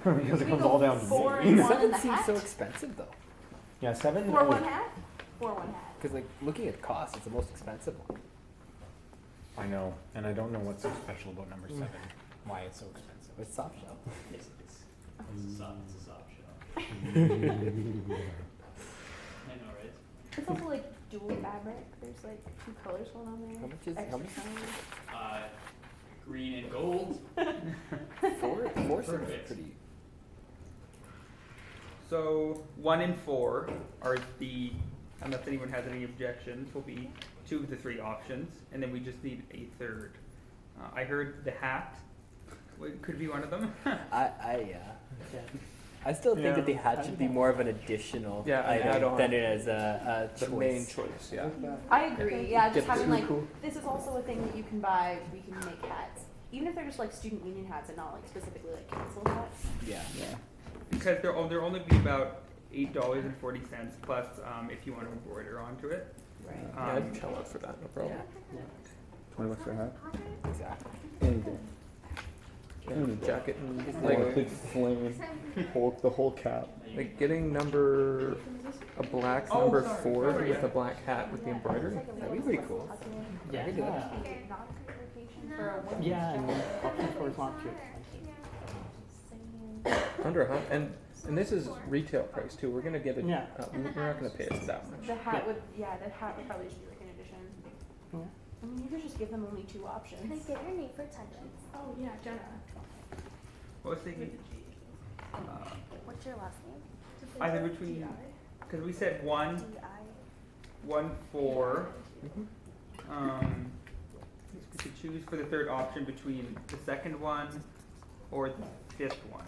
Because it comes all down to 4 me. and 1 7 in the seems hat. so expensive though. Yeah, 7. 4 1 hat. 4 1 hat. Because like looking at cost, it's the most expensive one. I know, and I don't know what's so special about number 7. Why it's so expensive. It's soft shell. It's a soft shell. I know, right? It's also like dual fabric. There's like 2 colors going on there. How much is Extra how much? colors. Green and gold. Four seems Perfect. pretty. So 1 and 4 are the, unless anyone has any objections, will be 2 of the 3 options, and then we just need a third. I heard the hat could be one of them. I still think that the Yeah, hat should be more of an additional Yeah, an item add-on. than it as a The choice. main choice, yeah. I agree. Yeah, just Get having two like cool- this is also a thing that you can buy. We can make hats, even if they're just like student union hats and not like specifically like council hats. Yeah. Because they'll only be about $8.40 plus if you want to embroider onto it. Right. Yeah, I'd shell out for that, no problem. $20 for a hat. Exactly. Anything. And jacket and Like a like, big flame, the whole cap. like getting a black Oh, number sorry, 4 sorry. with a black hat with the embroidery. That'd be pretty cool. Yeah. I could do that. Yeah, and then option 4 is not too expensive. Under $100, and this is retail price too. We're gonna get it. Yeah. We're not gonna pay us that much. The hat would, the hat would probably just be like an addition. Yeah. I mean, you could just give them only 2 options. Can I get your name for attendance? Oh yeah, Jenna. What was thinking? What's your last name? Either between, because we said 1, D-I. 1, 4. We could choose for the third option between the second one or the 5th one.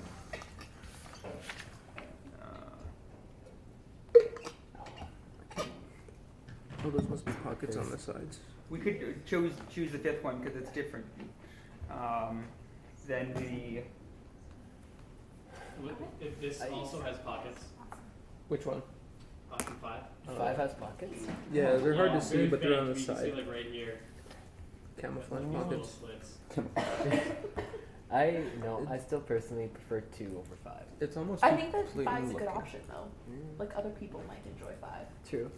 Oh, those must be pockets on the sides. We could choose the 5th one because it's different than the. If this also has pockets, Which one? option 5. 5 has pockets. Yeah, they're hard Yeah, to see, very but they're on the faint. You can see side. like right here, Camouflage little pockets. slits. I still personally prefer 2 over 5. It's almost. I think that completely 5's a good looking. option though. Like other people might enjoy 5. True.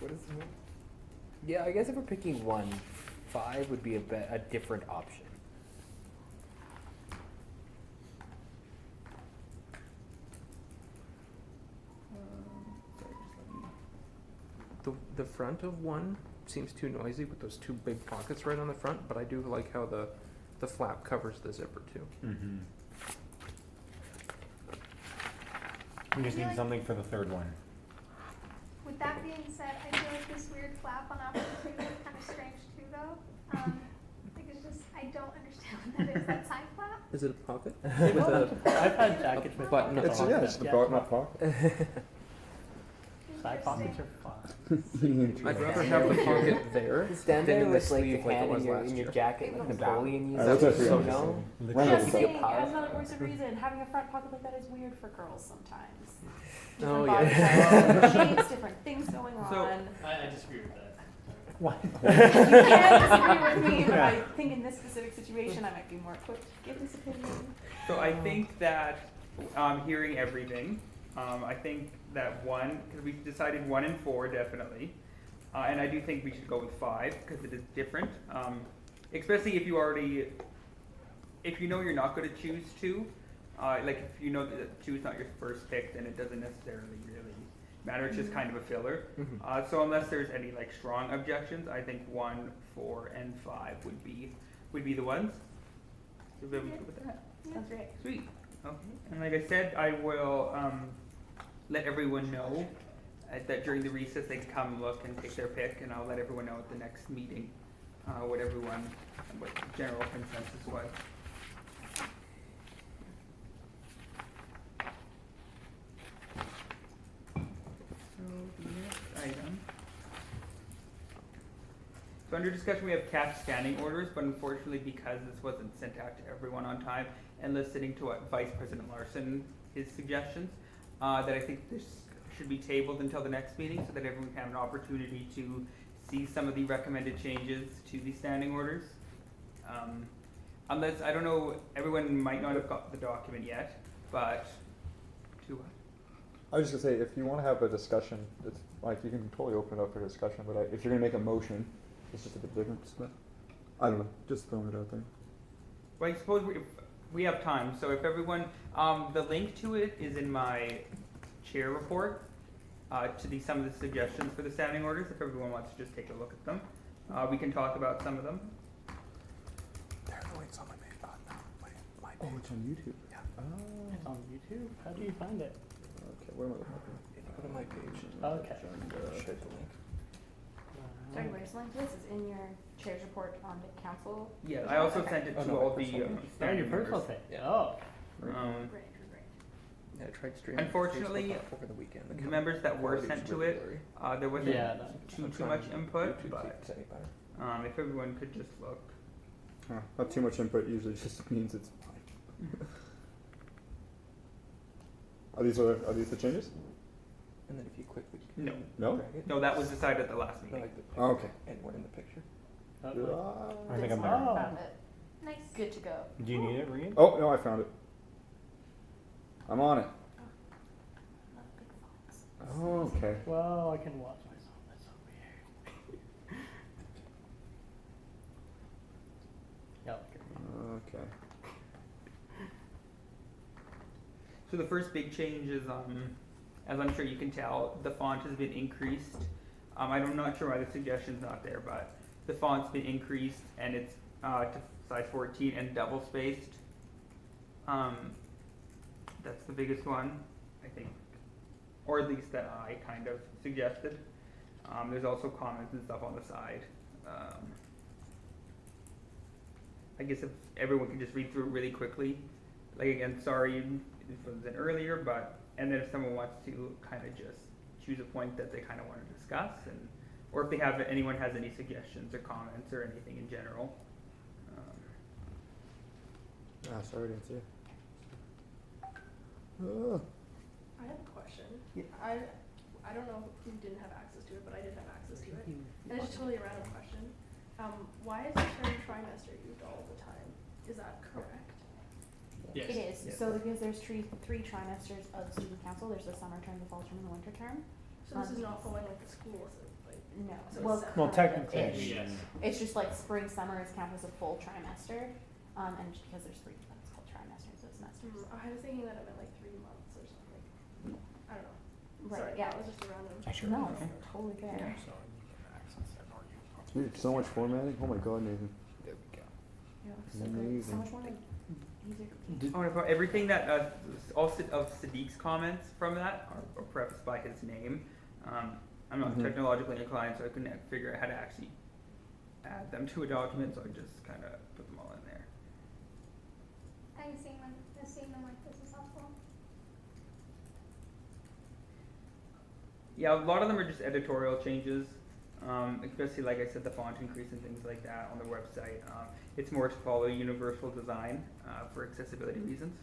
What is it? Yeah, I guess if we're picking 1, 5 would be a different option. The front of 1 seems too noisy with those 2 big pockets right on the front, but I do like how the flap covers the zipper too. Mm-hmm. We just need something for the third one. With that being said, I feel like this weird flap on option 2 is kind of strange too, though. Like it's just, I don't understand what that is. That side flap? Is it a pocket? With a I've had jackets with button at the It's, top. yeah, it's the button up pocket. side pockets are fun. I'd rather have the pocket there Stand than there in the with like sleeve your like it hand was in your, last in your year. jacket like Napoleon used That's to. what I So figured. no. Right. Just Feel saying, powerful. as another voice of reason, having a front pocket like that is weird for girls sometimes. Oh, Different body yeah. types, shapes, different things going So- on. I disagree with that. What? You can't disagree with me, but Yeah. I think in this specific situation, I might be more equipped to give this opinion. So I think that hearing everything, I think that 1, because we decided 1 and 4 definitely, and I do think we should go with 5 because it is different, especially if you know you're not going to choose 2, like if you know that 2 is not your first pick, then it doesn't necessarily really matter. It's just kind of a filler. So unless there's any like strong objections, I think 1, 4, and 5 would be the ones. So we'll go with that. Sounds great. Sweet. Okay. And like I said, I will let everyone know that during the recess they can come look and take their pick, and I'll let everyone know at the next meeting what general consensus was. So the next item. So under discussion we have CAC scanning orders, but unfortunately because this wasn't sent out to everyone on time, and listening to what Vice President Larson, his suggestions, that I think this should be tabled until the next meeting so that everyone can have an opportunity to see some of the recommended changes to the standing orders. Unless, I don't know, everyone might not have got the document yet, but to what? I was just gonna say, if you wanna have a discussion, it's like, you can totally open it up for discussion, but if you're gonna make a motion, it's just a bit different, but I don't know, just throwing it out there. Well, I suppose we have time, so if everyone, the link to it is in my chair report, to some of the suggestions for the standing orders, if everyone wants to just take a look at them. We can talk about some of them. There, the link's on my page. My Oh, it's on YouTube. Yeah. Oh. It's on YouTube? How do you find it? Okay, where am I looking at? If you go to my page, Okay. I'll show you the link. Sorry, where's the link? This is in your chair's report on the council. Yeah, I also Okay. sent it Oh, to no, all my the personal page. Oh, your standing personal orders. thing? Yeah. Oh. Great. Yeah, I tried streaming. Unfortunately, Facebook up over the weekend. the members that were quality sent was to really it, blurry. there wasn't Yeah, that- too I'm trying much input, YouTube but keeps getting better. if everyone could just look. Huh, not too much input usually just means it's fine. Are these the changes? And then if you quickly No. No? drag it, No, that was decided at the last no, meeting. like the picture, Oh, okay. anyone in the picture. That Did one. I? I think I'm This there. one, found it. Nice. Good to go. Do you need it, Reed? Oh, no, I found it. I'm on it. Not big fonts. Oh, okay. Well, I can watch myself. That's so weird. Yeah, okay. Okay. So the first big change is, as I'm sure you can tell, the font has been increased. I'm not sure why the suggestion's not there, but the font's been increased and it's to size 14 and double spaced. That's the biggest one, I think, or at least that I kind of suggested. There's also comments and stuff on the side. I guess if everyone can just read through it really quickly. Like again, sorry if it was in earlier, but, and then if someone wants to kind of just choose a point that they kind of want to discuss, and, or if anyone has any suggestions or comments or anything in general. Ah, sorry, I didn't see it. Oh. I have a question. Yeah. I don't know who didn't have access to it, but I did have access to it. And it's just totally a random question. Why is the term trimester used all the time? Is that correct? Yes. It is. Yes. So because there's three trimesters of student council, there's the summer term, the fall term, and the winter term. So this is not following like the schools, like, No. So Well, it's Well, kind of technically, ish. Yes. It's just like spring, summer is counted as a full trimester, and just because there's three, it's called trimesters, so semesters. I was thinking that it meant like 3 months or something. I don't know. Right, Sorry, yeah. that was just a random. No, totally fair. So you can access it or you. Dude, so much formatting. Oh my god, Nathan. There we go. Yeah, so great. So Amazing. much more easier. Oh, and for everything that, all of Sadiq's comments from that are prefaced by his name. I'm not Mhm. technologically inclined, so I couldn't figure out how to actually add them to a document, so I just kind of put them all in there. I think seeing them like this is helpful. Yeah, a lot of them are just editorial changes, especially like I said, the font increase and things like that on the website. It's more to follow universal design for accessibility reasons.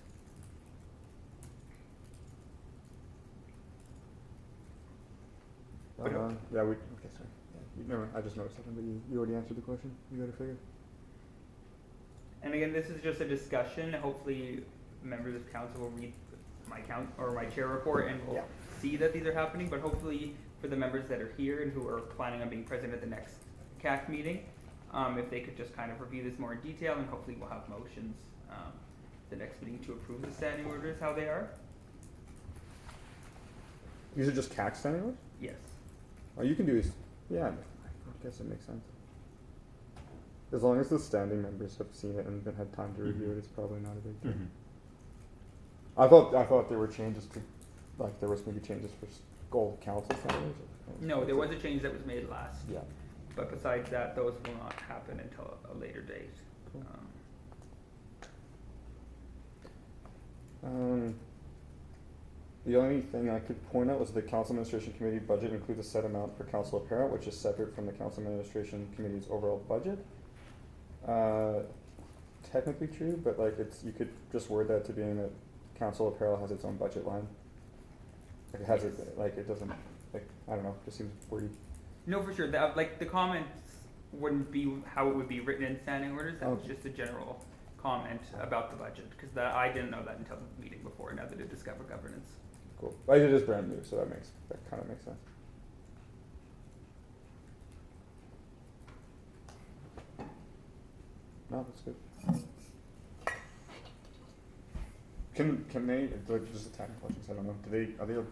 But- Yeah, we. Okay, sorry. Yeah, never mind. I just noticed something, but you already answered the question. You got it figured. And again, this is just a discussion. Hopefully, members of council will read my chair report and will Yeah. see that these are happening. But hopefully, for the members that are here and who are planning on being present at the next CAC meeting, if they could just kind of review this more in detail, and hopefully we'll have motions the next meeting to approve the standing orders how they are. These are just CAC standing orders? Yes. Oh, you can do these. Yeah, I guess it makes sense. As long as the standing members have seen it and been had time to review it, it's probably not a big deal. I thought there were changes to, like there was maybe changes for gold council standings. No, there was a change that was made last. Yeah. But besides that, those will not happen until a later date. Cool. Um, The only thing I could point out was the council administration committee budget includes a set amount for council apparel, which is separate from the council administration committee's overall budget. Technically true, but like you could just word that to being that council apparel has its own budget line. Like it has it, like it doesn't, like, I don't know, just seems wordy. No, for sure. Like the comments wouldn't be how it would be written in standing orders. That was Okay. just a general comment about the budget, because that, I didn't know that until the meeting before, now that it Discover Governance. Cool. Like it is brand new, so that kind of makes sense. No, that's good. Can they, like, just a technical question, 'cause I don't know,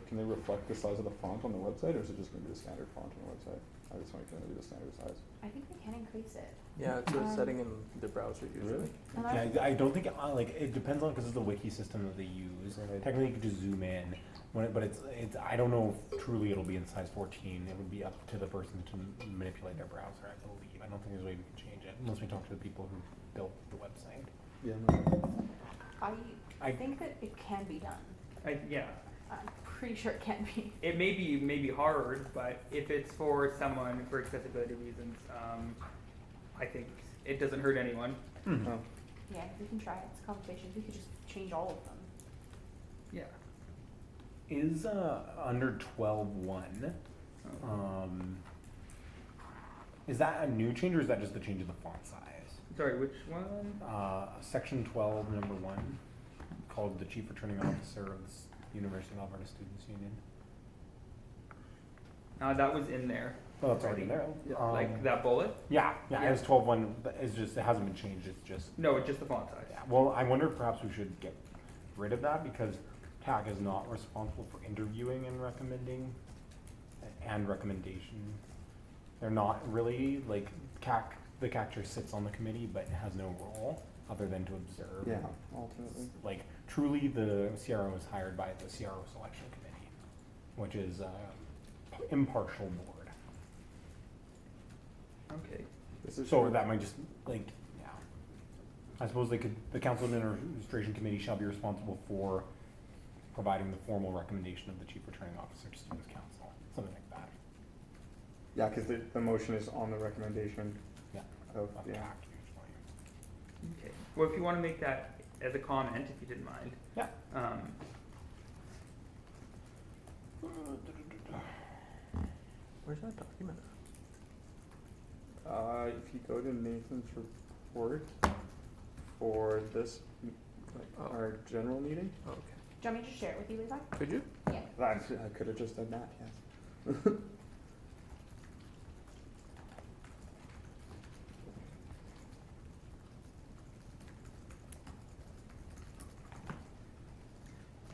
can they reflect the size of the font on the website, or is it just gonna be the standard font on the website? I just want to be the standard size. I think they can increase it. Yeah, it's a Um, setting in the browser usually. Unless- Yeah, I don't think, like, it depends on, because it's the wiki system that they use. Right. Technically, you could just zoom in, but it's, I don't know if truly it'll be in size 14. It would be up to the person to manipulate their browser, I believe. I don't think there's a way we can change it, unless we talk to the people who built the website. Yeah. No. I think that it can be done. Yeah, I'm pretty sure it can be. it may be hard, but if it's for someone for accessibility reasons, I think it doesn't hurt anyone. Oh. Yeah, we can try it. It's a conversation. We could just change all of them. Yeah. Is under 12.1, is that a new change, or is that just the change of the font size? Sorry, which one? Section 12, number 1, called the Chief Returning Officer of the University of Alberta Students Union. That was in there. Oh, that's already there. Like that bullet? Yeah, Yeah. it was 12.1, but it's just, it hasn't been changed, it's just, No, it's just the font size. yeah. Well, I wonder if perhaps we should get rid of that, because CAC is not responsible for interviewing and recommending, and recommendation. They're not really, like, the CAC chair sits on the committee, but has no role other than to observe. Yeah, ultimately. Like, truly, the CRO is hired by the CRO selection committee, which is impartial board. Okay. So that might just, like, yeah. I suppose the council administration committee shall be responsible for providing the formal recommendation of the chief returning officer to students council, something like that. Yeah, because the motion is on the recommendation Yeah. of, Of yeah. CAC usually. Okay. Well, if you want to make that as a comment, if you didn't mind. Yeah. Where's that document? If you go to Nathan's report for this, like, Oh. our general meeting, Oh, okay. Do you want me to just share it with you, Levi? Could you? Yeah. I could have just done that, yes.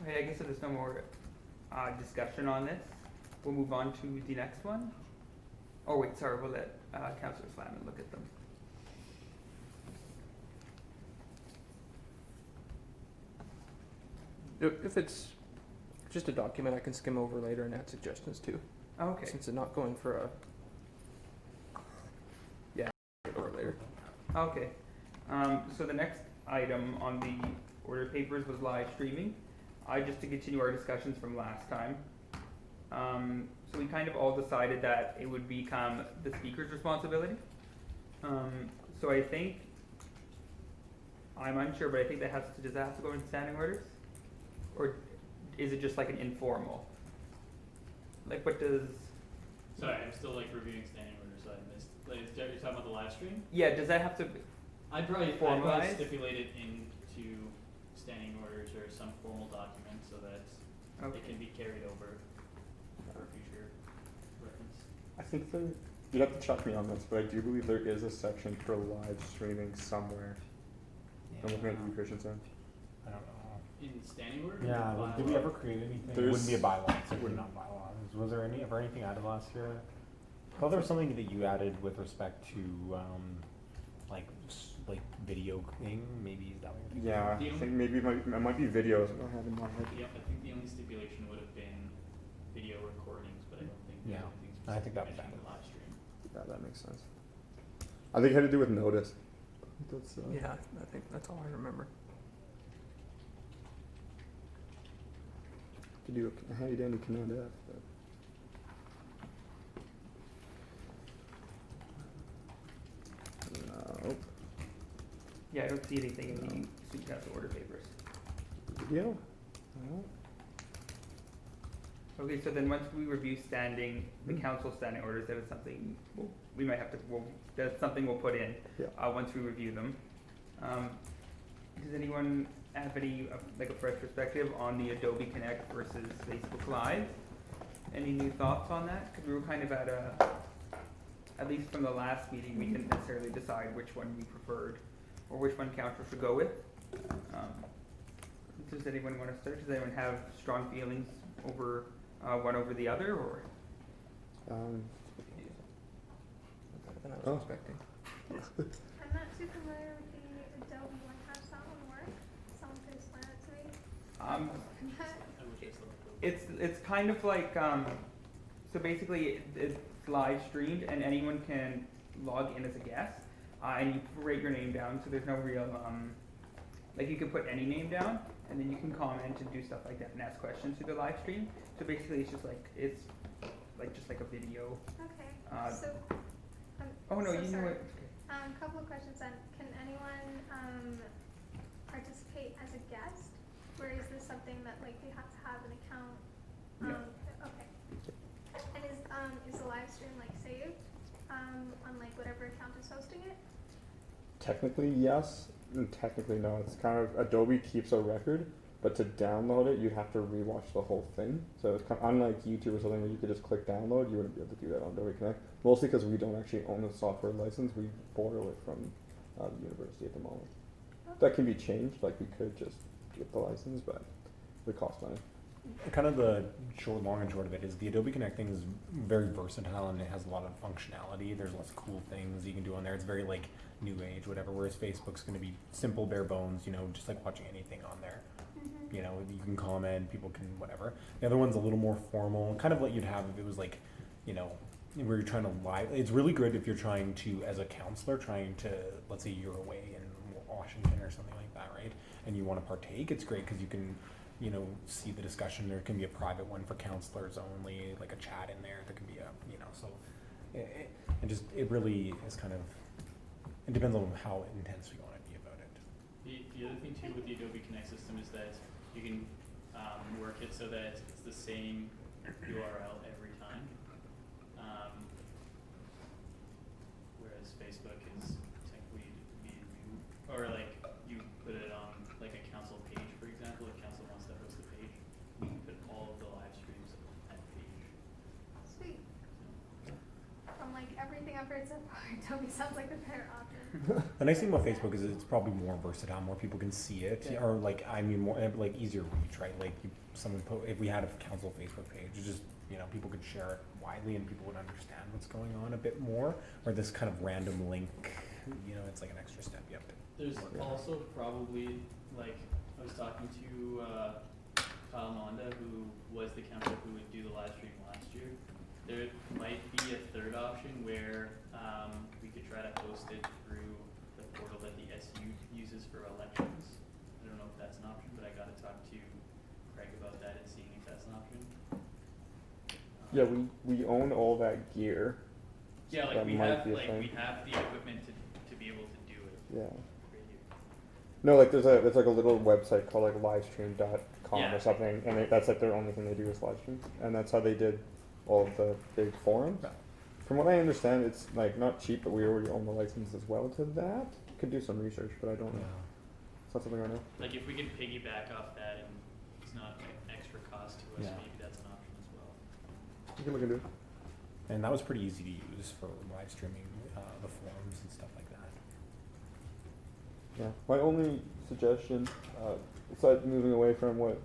Okay, I guess if there's no more discussion on this, we'll move on to the next one. Oh wait, sorry, we'll let Councillor Slammin look at them. If it's just a document, I can skim over later and add suggestions too. Okay. Since it's not going for a. Yeah, over later. Okay. So the next item on the order papers was live streaming. Just to continue our discussions from last time. So we kind of all decided that it would become the speaker's responsibility. So I think, I'm unsure, but I think does that have to go in standing orders? Or is it just like an informal? Like what does, Sorry, I'm still like reviewing standing orders, so I missed. Like, you're talking about the live stream? yeah, does that have to, I'd probably Formalized? stipulate it into standing orders or some formal document so that okay. it can be carried over for future reference. I think you'd have to check me on this, but I do believe there is a section for live streaming somewhere. I'm looking at you, Christensen. I don't know. In standing order? Yeah, or did we bylaw? ever create anything? It There's- wouldn't be a bylaw, it's certainly not bylaws. Was there ever anything added last year? I thought there was something that you added with respect to, like video thing, maybe, is that what you're thinking? Yeah, The I only- think maybe it might be videos. I don't have in my head. Yep, I think the only stipulation would have been video recordings, but I don't think Yeah, anything I think that was specific added. mentioning live stream. Yeah, that makes sense. I think it had to do with notice. That's, Yeah, I think that's all I remember. to do a handy dandy Command F. But... Nope. Yeah, I don't see anything in the student council order papers. Video? No. Okay, so then once we review the council standing orders, that is something that's something we'll put in, Yeah. once we review them. does anyone have any, like a fresh perspective on the Adobe Connect versus Facebook Live? Any new thoughts on that? Because we were kind of at least from the last meeting, we didn't necessarily decide which one we preferred or which one council should go with. Does anyone want to start? Does anyone have strong feelings over one over the other, or? Better than I was Oh. expecting. I'm not too familiar with the Adobe one. How does that one work? Someone could explain it to me. I wish I still It's kind of like so basically it's live streamed and anyone can log in as a guest and you write your name down, so there's no real like you can put any name down and then you can comment and do stuff like that and ask questions through the live stream. So basically it's just like just like a video. Okay. Uh, I'm Oh no, so you know sorry. what? It's okay. Couple of questions then. Can anyone participate as a guest? Or is this something that like they have to have an account? Okay. And is the live stream like saved on like whatever account is hosting it? Technically yes, and technically no. It's kind of Adobe keeps a record, but to download it, you have to rewatch the whole thing. So it's kind of unlike YouTube or something where you could just click download. You wouldn't be able to do that on Adobe Connect. Mostly because we don't actually own the software license. We borrow it from the university at the moment. That can be changed. Like we could just get the license, but it would cost money. Kind of the long and short of it is the Adobe Connect thing is very versatile and it has a lot of functionality. There's lots of cool things you can do on there. It's very like new age, whatever. Whereas Facebook's going to be simple, bare bones. You know, just like watching anything on there. Mm-hmm. You know, you can comment, people can whatever. The other one's a little more formal, kind of what you'd have if it was like, you know, where you're trying to live. It's really good if you're trying to, as a counselor, trying to, let's say you're away in Washington or something like that, right? And you want to partake. It's great because you can, you know, see the discussion. There can be a private one for counselors only, like a chat in there. There can be a, you know, so it really is kind of, it depends on how intense we want to be about it. The other thing too with the Adobe Connect system is that you can work it so that it's the same URL every time. Whereas Facebook is technically be new, or like you put it on like a council page, for example. If council wants to host a page, you can put all of the live streams on that page. Sweet. From like everything I've heard so far, Adobe sounds like the better option. The nice thing about Facebook is it's probably more versatile. More people can see it, Yeah. or like I mean, more like easier reach, right? Like if we had a council Facebook page, it's just, you know, people could share it widely and people would understand what's going on a bit more. Or this kind of random link, you know, it's like an extra step you have to. There's also probably, like, I was talking to Kyle Monda, who was the council who would do the live stream last year. There might be a third option where we could try to host it through the portal that the SU uses for elections. I don't know if that's an option, but I gotta talk to Craig about that and seeing if that's an option. Yeah, we own all that gear. Yeah, like That we might have, be a like thing. we have the equipment to be able to do it Yeah. right here. No, like there's like a little website called like livestream.com Yeah. or something, and that's like their only thing they do is live stream, and that's how they did all of the big forums. From what I understand, it's like not cheap, but we already own the license as well to that. Could do some research, but I don't know. It's not something I know. Like if we can piggyback off that and it's not like extra cost to us, Yeah. maybe that's an option as well. You can look into it. And that was pretty easy to use for live streaming the forums and stuff like that. Yeah. My only suggestion, besides moving away from what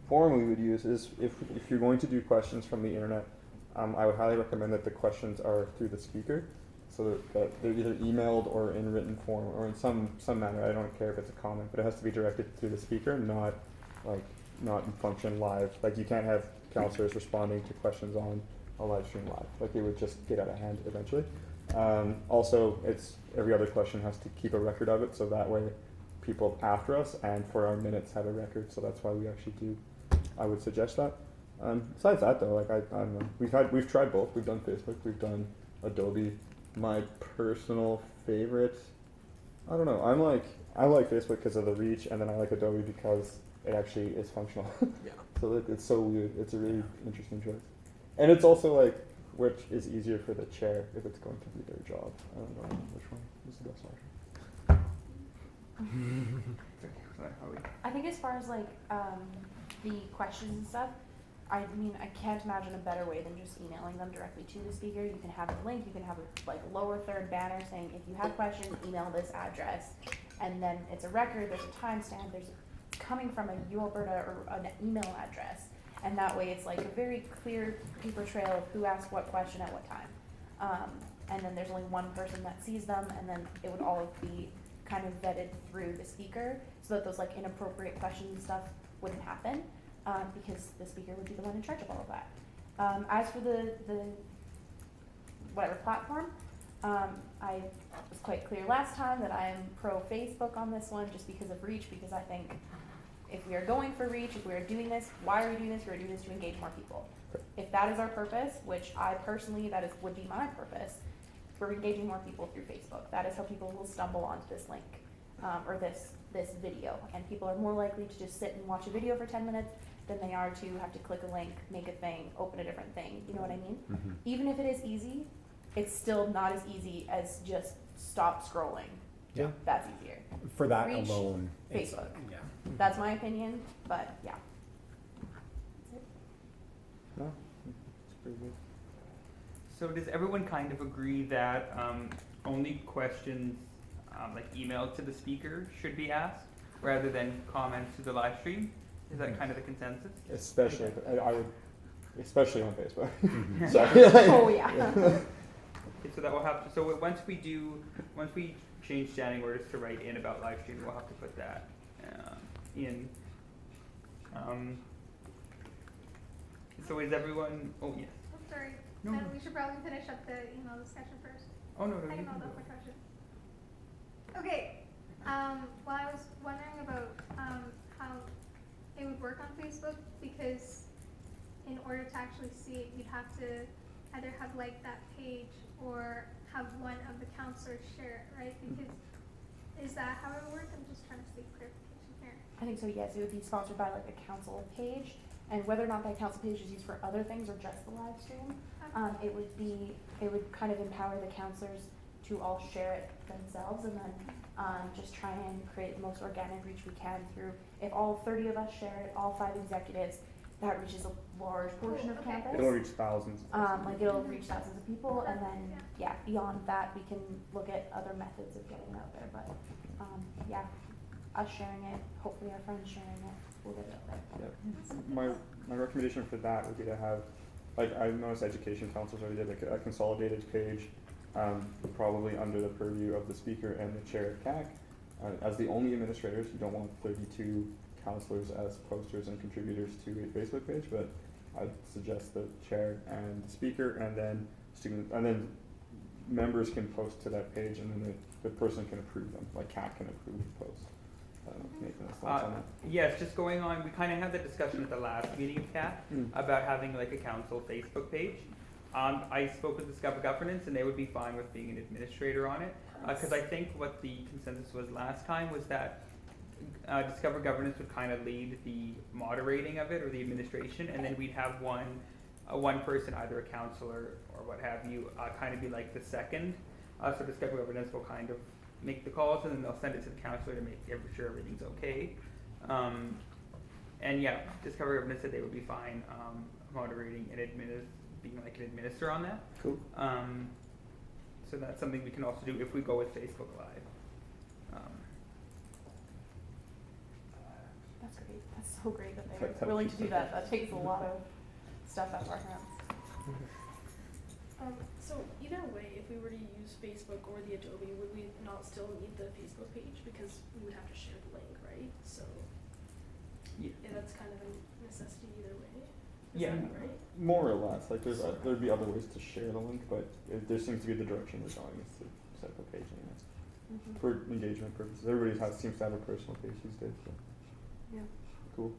forum we would use, is if you're going to do questions from the internet, I would highly recommend that the questions are through the speaker, so that they're either emailed or in written form or in some manner. I don't care if it's a comment, but it has to be directed through the speaker, not function live. Like you can't have counselors responding to questions on a live stream live. Like it would just get out of hand eventually. Also, it's every other question has to keep a record of it, so that way people after us and for our minutes have a record. So that's why we actually do. I would suggest that. Besides that, though, like I don't know. We've tried both. We've done Facebook. We've done Adobe. My personal favorite, I don't know. I like Facebook because of the reach, and then I like Adobe because it actually is functional. Yeah. So it's so weird. It's a really interesting choice, and it's also like which is easier for the chair if it's going to be their job. I don't know which one is the best option. as far as like the questions and stuff, I mean, I can't imagine a better way than just emailing them directly to the speaker. You can have a link, you can have a like lower third banner saying, if you have questions, email this address, and then it's a record, there's a timestamp, there's coming from a U Alberta or an email address, and that way it's like a very clear paper trail of who asked what question at what time. And then there's only one person that sees them, and then it would all be kind of vetted through the speaker, so that those like inappropriate questions and stuff wouldn't happen, because the speaker would be the one in charge of all of that. As for the whatever platform, I was quite clear last time that I am pro Facebook on this one, just because of reach, because I think if we are going for reach, if we are doing this, why are we doing this? We are doing this to engage more people. If that is our purpose, which I personally, would be my purpose, we're engaging more people through Facebook. That is how people will stumble onto this link, or this video. And people are more likely to just sit and watch a video for 10 minutes than they are to have to click a link, make a thing, open a different thing. You know what I mean? Mm-hmm. Even if it is easy, it's still not as easy as just stop scrolling. Yeah. That's easier. For that Reach, alone, it's, Facebook. yeah. That's my opinion, but yeah. No, it's pretty good. So does everyone kind of agree that only questions like emailed to the speaker should be asked rather than comments to the live stream? Is that kind of the consensus? Especially, I would, especially on Facebook. Mhm. Sorry. Oh yeah. Okay, so that will have to, so once we change standing orders to write in about live stream, we'll have to put that in. So is everyone, oh yes. I'm sorry. No, no. We should probably finish up the email discussion first. Oh, no, no, I you can can hold go. up my question. Okay. Well, I was wondering about how it would work on Facebook, because in order to actually see it, you'd have to either have liked that page or have one of the counselors share it, right? Because is that how it would work? I'm just trying to seek clarification here. I think so, yes. It would be sponsored by like a council page, and whether or not that council page is used for other things or just the live stream, it would kind of empower the counselors to all share it themselves, and then just try and create the most organic reach we can through, if all 30 of us share it, all 5 executives, that reaches a large portion of Okay. campus. It'll reach thousands. Like it'll reach thousands of people, and then yeah, beyond that we can look at other methods of getting it out there. But yeah, us sharing it, hopefully our friends sharing it, we'll get it out there. Yeah. My recommendation for that would be to have, like, I noticed education councils already did like a consolidated page, probably under the purview of the speaker and the chair of CAC. As the only administrators, you don't want 32 counselors as posters and contributors to a Facebook page, but I'd suggest the chair and the speaker, and then members can post to that page, and then the person can approve them, like CAC can approve the post. Nathan, has thoughts on that? Yes, just going on, we kind of had that discussion at the last meeting of CAC about having like a council Facebook page. I spoke with Discover Governance, and they would be fine with being an administrator on it, because I think what the consensus was last time was that Discover Governance would kind of lead the moderating of it, or the administration, and then we'd have one person, either a counselor or what have you, kind of be like the second. So Discover Governance will kind of make the calls, and then they'll send it to the counselor to make sure everything's okay. And yeah, Discover Governance said they would be fine moderating and being like an administrator on that. Cool. So that's something we can also do if we go with Facebook Live. That's great. That's so great that Like they're willing to do that. That takes a lot of stuff out of our hands. So either way, if we were to use Facebook or the Adobe, would we not still need the Facebook page, because we would have to share the link, right? So Yeah. that's kind of a necessity either way. Is Yeah. that right? More or less, like there'd be other ways to share the link, but there seems to be the direction we're going is to set up a page anyway. Mm-hmm. For engagement purposes, everybody seems to have a personal page these days, so. Yeah. Cool.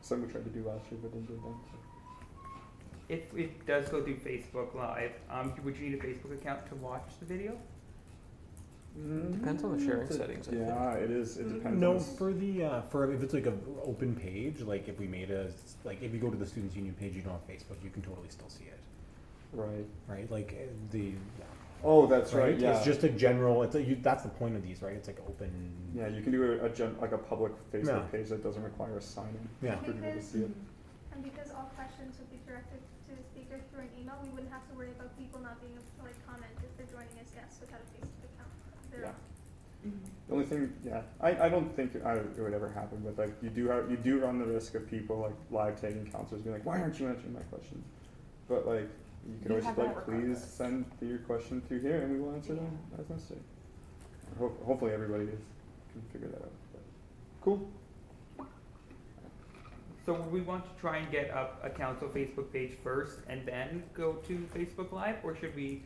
Something we tried to do last year but didn't get done, so. If it does go through Facebook Live, would you need a Facebook account to watch the video? Depends on the sharing settings, I think. Yeah, it is, it depends on No, this. for if it's like an open page, like if we made if you go to the Students Union page, you don't have Facebook, you can totally still see it, Right. right? Like Oh, that's right. Yeah. It's just a general, that's the point of these, right? It's like open. Yeah, you can do like a public Facebook Yeah. page that doesn't require a sign in Yeah. for people to see it. And because all questions would be directed to the speaker through an email, we wouldn't have to worry about people not being able to like comment if they're joining as guests without a Facebook account. Yeah. The only thing, I don't think it would ever happen, but like you do run the risk of people like live tagging counselors being like, why aren't you answering my questions? But like you could You always have just like, that please regardless. send your question through here and we will answer them as necessary. Hopefully everybody can figure that out. But cool. So would we want to try and get up a council Facebook page first and then go to Facebook Live, or should we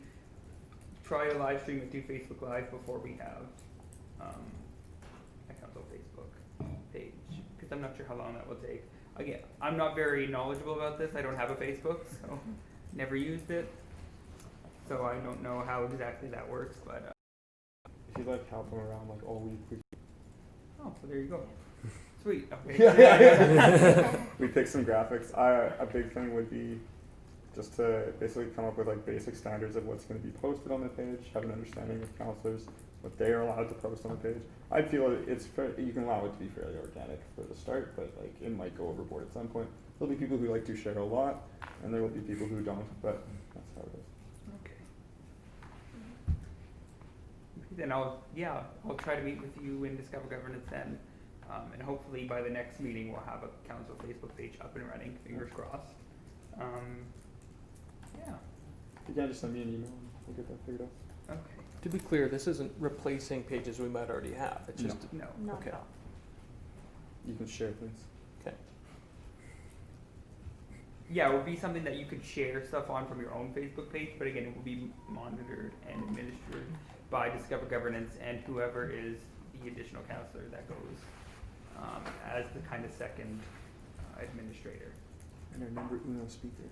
try to live stream and do Facebook Live before we have a council Facebook page? Because I'm not sure how long that will take. Again, I'm not very knowledgeable about this. I don't have a Facebook, so never used it. So I don't know how exactly that works, but If you'd like help them around like all week, oh, so there you go. Sweet. Okay. we pick some graphics. A big thing would be just to basically come up with like basic standards of what's going to be posted on the page, have an understanding of counselors, what they are allowed to post on the page. I feel you can allow it to be fairly organic for the start, but like it might go overboard at some point. There'll be people who like to share a lot, and there will be people who don't, but that's how it is. Okay. Then I'll try to meet with you and Discover Governance then. And hopefully by the next meeting we'll have a council Facebook page up and running, fingers crossed. Yeah, You can just send me an email and we'll get that figured out. okay. To be clear, this isn't replacing pages we might already have. It's No. just No. Not Okay. at all. You can share things. Yeah, it would be something that you could share stuff on from your own Facebook page, but again, it will be monitored and administered by Discover Governance and whoever is the additional counselor that goes as the kind of second administrator. And our number uno speaker.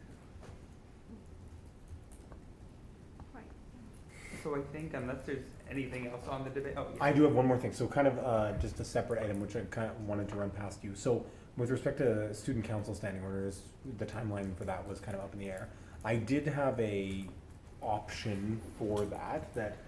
So I think unless there's anything else on the debate, oh yeah. I do have one more thing. So kind of just a separate item, which I kind of wanted to run past you. So with respect to student council standing orders, the timeline for that was kind of up in the air. I did have a option for that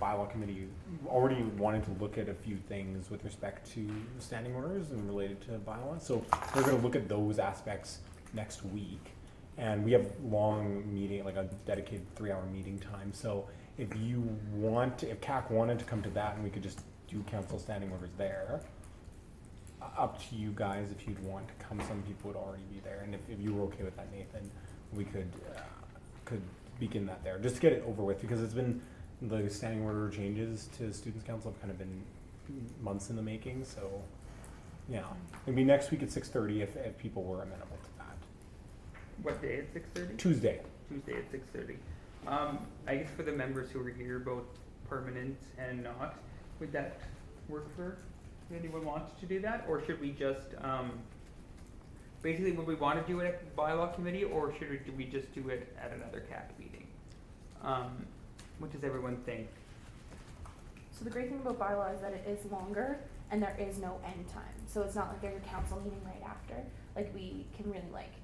bylaw committee already wanted to look at a few things with respect to standing orders and related to bylaws. So we're going to look at those aspects next week. And we have long meeting, like a dedicated 3-hour meeting time. So if CAC wanted to come to that and we could just do council standing orders there, up to you guys if you'd want to come. Some people would already be there. And if you were okay with that, Nathan, we could begin that there. Just to get it over with, because it's been, the standing order changes to Students' Council have kind of been months in the making. So yeah, it'd be next week at 6:30 if people were amenable to that. What day at 6:30? Tuesday. Tuesday at 6:30. I guess for the members who are here, both permanent and not, would that work for anyone wants to do that? Or should we just, basically would we want to do it at the bylaw committee, or do we just do it at another CAC meeting? What does everyone think? So the great thing about bylaw is that it is longer and there is no end time. So it's not like there's a council meeting right after. Like we can really like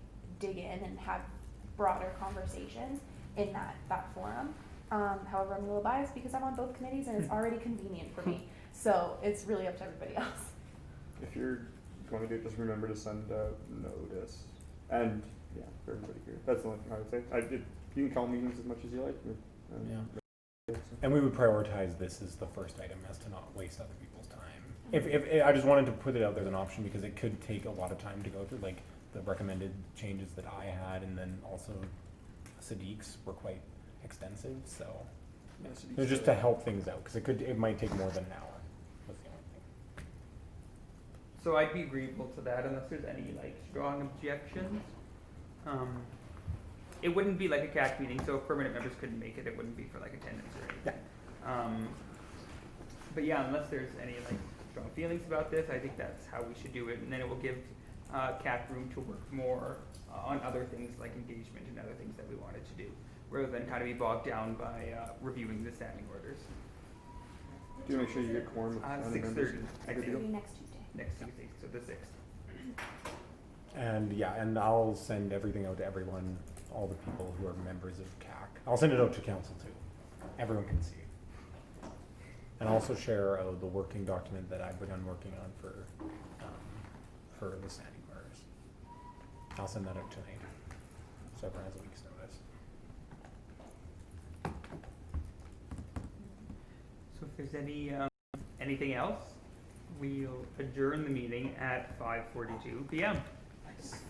dig in and have broader conversations in that forum. However, I'm a little biased because I'm on both committees and it's already convenient for me. So it's really up to everybody else. If you're going to do it, just remember to send out notice. And yeah, for everybody here. That's the only thing I would say. You can call meetings as much as you like. Yeah. And we would prioritize this as the first item, as to not waste other people's time. If I just wanted to put it out there as an option, because it could take a lot of time to go through, like the recommended changes that I had, and then also Sadiq's were quite extensive. So it was just to help things out, because it might take more than an hour. Was the only thing. So I'd be agreeable to that unless there's any like strong objections. It wouldn't be like a CAC meeting, so if permanent members couldn't make it, it wouldn't be for like attendance or anything. But yeah, unless there's any like strong feelings about this, I think that's how we should do it, and then it will give CAC room to work more on other things like engagement and other things that we wanted to do, rather than kind of be bogged down by reviewing the standing orders. Do make sure you get quorum with family members. 6:30, I Good to think. go. Maybe next Tuesday. Next Tuesday, so the 6th. And yeah, and I'll send everything out to everyone, all the people who are members of CAC. I'll send it out to council too. everyone can see. And also share the working document that I've begun working on for the standing orders. I'll send that out tonight, so everyone has a week's notice. So if there's anything else, we'll adjourn the meeting at 5:42 p.m. Nice.